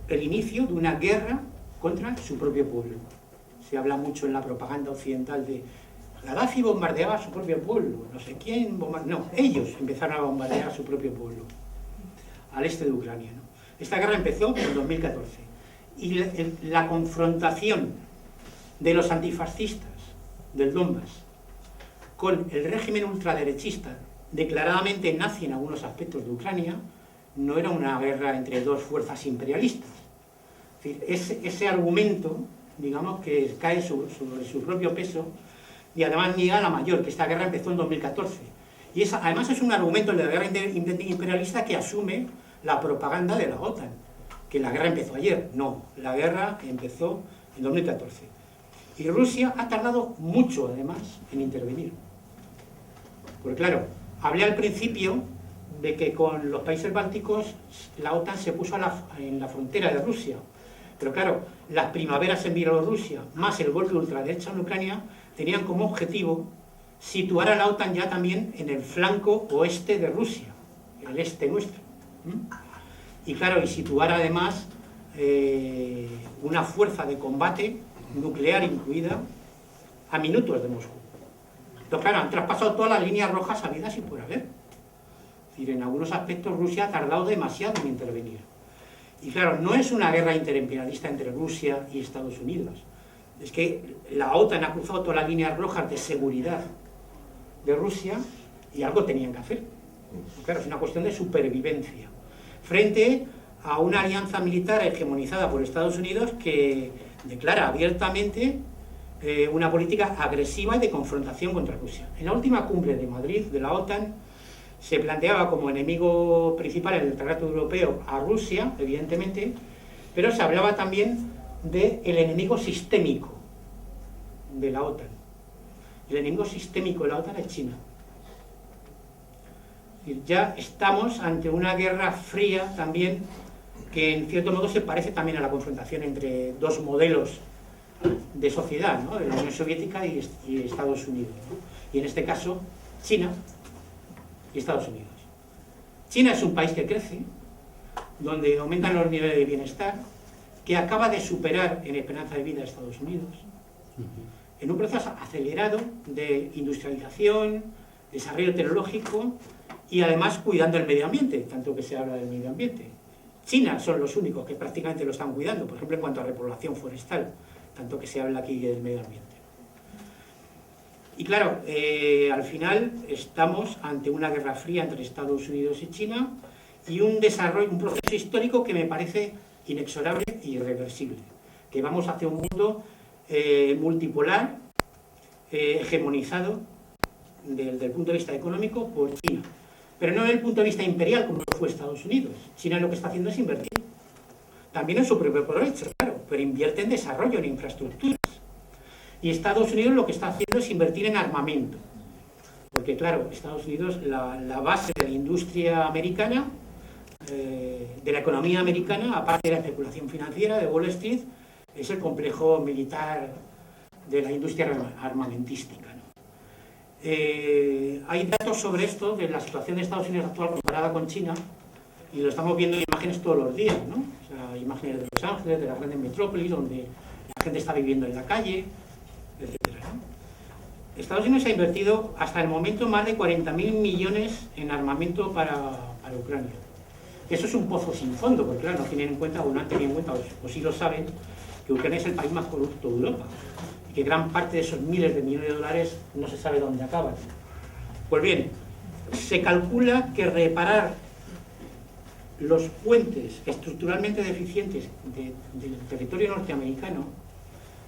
el inicio de una guerra contra su propio pueblo. Se habla mucho en la propaganda occidental de Gaddafi bombardeaba a su propio pueblo, no sé quién bombardeaba. No, ellos empezaron a bombardear a su propio pueblo, al este de Ucrania, ¿no? Esta guerra empezó en 2014 y la confrontación de los antifascistas del Donbass con el régimen ultraderechista, declaradamente nazi en algunos aspectos de Ucrania, no era una guerra entre dos fuerzas imperialistas. Es decir, ese argumento, digamos, que cae sobre su propio peso, y además niega la mayor, que esta guerra empezó en 2014. Y además es un argumento de la guerra imperialista que asume la propaganda de la OTAN, que la guerra empezó ayer. No, la guerra empezó en 2014. Y Rusia ha tardado mucho, además, en intervenir. Porque claro, hablé al principio de que con los países bálticos la OTAN se puso en la frontera de Rusia. Pero claro, las primaveras en Bielorrusia, más el golpe de ultraderecha en Ucrania, tenían como objetivo situar a la OTAN ya también en el flanco oeste de Rusia, el este nuestro. Y claro, y situar además una fuerza de combate nuclear incluida a minutos de Moscú. Entonces, claro, han traspasado todas las líneas rojas habidas y por haber. Es decir, en algunos aspectos Rusia ha tardado demasiado en intervenir. Y claro, no es una guerra interimperialista entre Rusia y Estados Unidos. Es que la OTAN ha cruzado todas las líneas rojas de seguridad de Rusia y algo tenían que hacer. Claro, es una cuestión de supervivencia. Frente a una alianza militar hegemonizada por Estados Unidos que declara abiertamente una política agresiva y de confrontación contra Rusia. En la última cumbre de Madrid de la OTAN se planteaba como enemigo principal en el Tratado Europeo a Rusia, evidentemente, pero se hablaba también del enemigo sistémico de la OTAN. El enemigo sistémico de la OTAN es China. Ya estamos ante una guerra fría también, que en cierto modo se parece también a la confrontación entre dos modelos de sociedad, ¿no? De la Unión Soviética y Estados Unidos, ¿no? Y en este caso, China y Estados Unidos. China es un país que crece, donde aumentan los niveles de bienestar, que acaba de superar en esperanza de vida a Estados Unidos, en un proceso acelerado de industrialización, desarrollo tecnológico y además cuidando el medio ambiente, tanto que se habla del medio ambiente. China son los únicos que prácticamente lo están cuidando, por ejemplo en cuanto a repoblación forestal, tanto que se habla aquí del medio ambiente. Y claro, al final estamos ante una guerra fría entre Estados Unidos y China y un desarrollo, un proceso histórico que me parece inexorable e irreversible, que vamos hacia un mundo multipolar, hegemonizado desde el punto de vista económico por China, pero no desde el punto de vista imperial como lo fue Estados Unidos. China lo que está haciendo es invertir, también en su propio provecho, claro, pero invierte en desarrollo, en infraestructuras. Y Estados Unidos lo que está haciendo es invertir en armamento, porque claro, Estados Unidos, la base de la industria americana, de la economía americana, aparte de la especulación financiera de Wall Street, es el complejo militar de la industria armamentística, ¿no? Hay datos sobre esto, de la situación de Estados Unidos actual comparada con China, y lo estamos viendo en imágenes todos los días, ¿no? O sea, imágenes de Los Ángeles, de las grandes metrópolis, donde la gente está viviendo en la calle, etcétera, ¿no? Estados Unidos ha invertido hasta el momento más de 40.000 millones en armamento para Ucrania. Eso es un pozo sin fondo, porque claro, no tienen en cuenta, o no han tenido en cuenta, o sí lo saben, que Ucrania es el país más corrupto de Europa, y que gran parte de esos miles de millones de dólares no se sabe dónde acaban. Pues bien, se calcula que reparar los puentes estructuralmente deficientes del territorio norteamericano,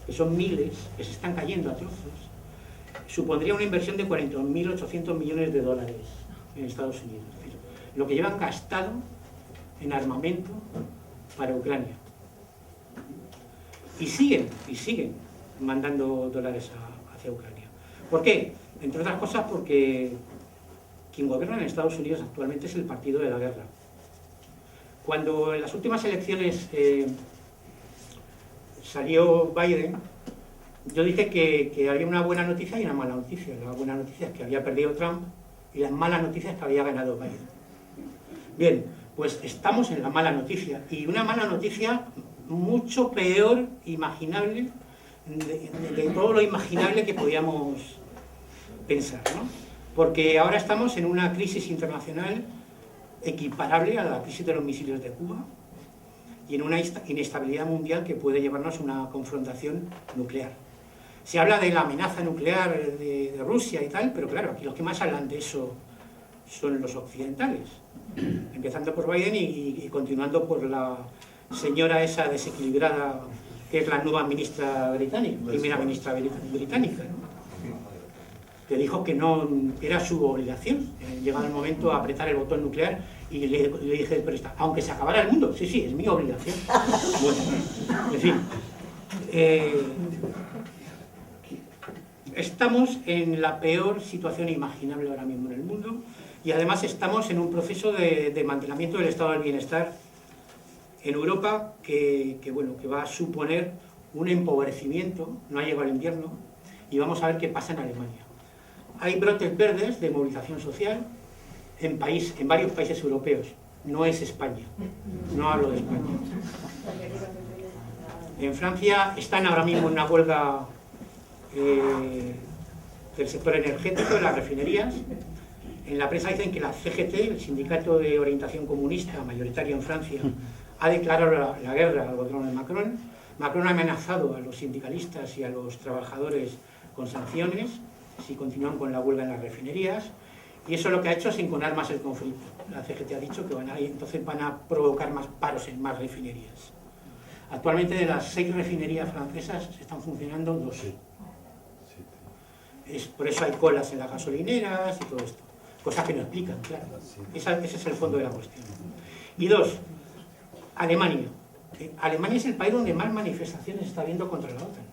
que son miles, que se están cayendo a trozos, supondría una inversión de 40.800 millones de dólares en Estados Unidos. Es decir, lo que llevan gastado en armamento para Ucrania. Y siguen mandando dólares hacia Ucrania. ¿Por qué? Entre otras cosas porque quien gobierna en Estados Unidos actualmente es el partido de la guerra. Cuando en las últimas elecciones salió Biden, yo dije que había una buena noticia y una mala noticia. La buena noticia es que había perdido Trump y las malas noticias que había ganado Biden. Bien, pues estamos en la mala noticia, y una mala noticia mucho peor imaginable de todo lo imaginable que podíamos pensar, ¿no? Porque ahora estamos en una crisis internacional equiparable a la crisis de los misiles de Cuba y en una inestabilidad mundial que puede llevarnos a una confrontación nuclear. Se habla de la amenaza nuclear de Rusia y tal, pero claro, aquí los que más hablan de eso son los occidentales, empezando por Biden y continuando por la señora esa desequilibrada que es la nueva ministra británica, primera ministra británica, ¿no? Que dijo que no era su obligación, llegado el momento a apretar el botón nuclear, y le dije al periodista, aunque se acabara el mundo, sí, es mi obligación. Bueno, en fin, estamos en la peor situación imaginable ahora mismo en el mundo, y además estamos en un proceso de desmantelamiento del estado del bienestar en Europa que va a suponer un empobrecimiento. No ha llegado el invierno y vamos a ver qué pasa en Alemania. Hay brotes verdes de movilización social en varios países europeos. No es España, no hablo de España. En Francia están ahora mismo en una huelga del sector energético, de las refinerías. En la prensa dicen que la CGT, el sindicato de orientación comunista mayoritario en Francia, ha declarado la guerra al gobierno de Macron. Macron ha amenazado a los sindicalistas y a los trabajadores con sanciones si continúan con la huelga en las refinerías, y eso lo que ha hecho es enconar más el conflicto. La CGT ha dicho que entonces van a provocar más paros en más refinerías. Actualmente de las 6 refinerías francesas están funcionando 2. Por eso hay colas en las gasolineras y todo esto. Cosas que no explican, claro. Ese es el fondo de la cuestión. Y 2, Alemania. Alemania es el país donde más manifestaciones está habiendo contra la OTAN.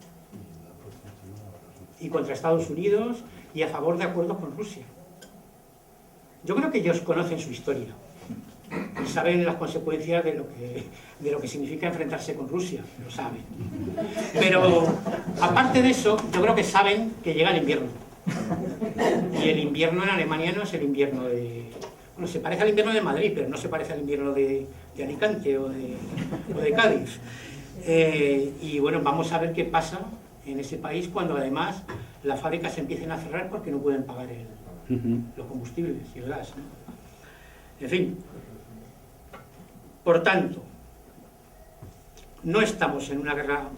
Y contra Estados Unidos y a favor de acuerdos con Rusia. Yo creo que ellos conocen su historia y saben las consecuencias de lo que significa enfrentarse con Rusia, lo saben. Pero aparte de eso, yo creo que saben que llega el invierno. Y el invierno en Alemania no es el invierno de... Bueno, se parece al invierno de Madrid, pero no se parece al invierno de Alicante o de Cádiz. Y bueno, vamos a ver qué pasa en ese país cuando además las fábricas se empiecen a cerrar porque no pueden pagar los combustibles y el gas, ¿no? En fin, por tanto, no estamos en una guerra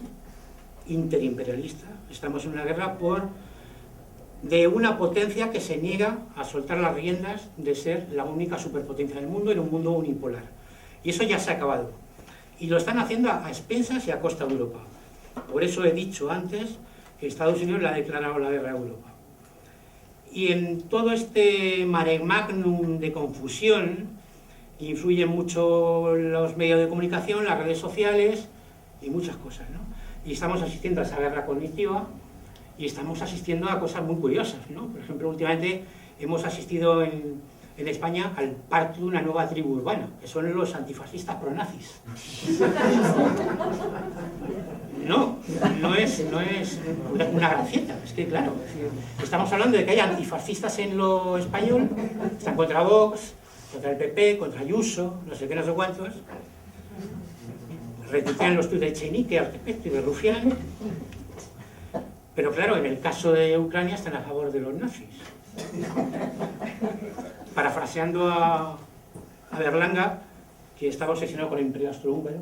interimperialista, estamos en una guerra de una potencia que se niega a soltar las riendas de ser la única superpotencia del mundo en un mundo unipolar. Y eso ya se ha acabado. Y lo están haciendo a expensas y a costa de Europa. Por eso he dicho antes que Estados Unidos le ha declarado la guerra a Europa. Y en todo este mare magnum de confusión influyen mucho los medios de comunicación, las redes sociales y muchas cosas, ¿no? Y estamos asistiendo a esa guerra cognitiva y estamos asistiendo a cosas muy curiosas, ¿no? Por ejemplo, últimamente hemos asistido en España al parto de una nueva tribu urbana, que son los antifascistas pronazis. No es una gracieta, es que claro, estamos hablando de que hay antifascistas en lo español, están contra Vox, contra el PP, contra Ayuso, no sé qué, no sé cuántos, retuitean los tuits de Echenique al respecto y de Rufián, pero claro, en el caso de Ucrania están a favor de los nazis. Parafraseando a Berlanga, que estaba obsesionado con el imperio austrohúngaro,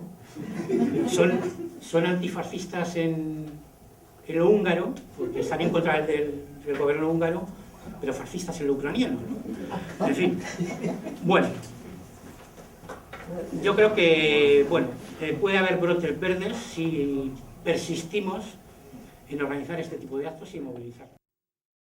son antifascistas en lo húngaro, porque están en contra del gobierno húngaro, pero fascistas en lo ucraniano, ¿no? En fin, bueno, yo creo que puede haber brotes verdes si persistimos en organizar este tipo de actos y movilizar.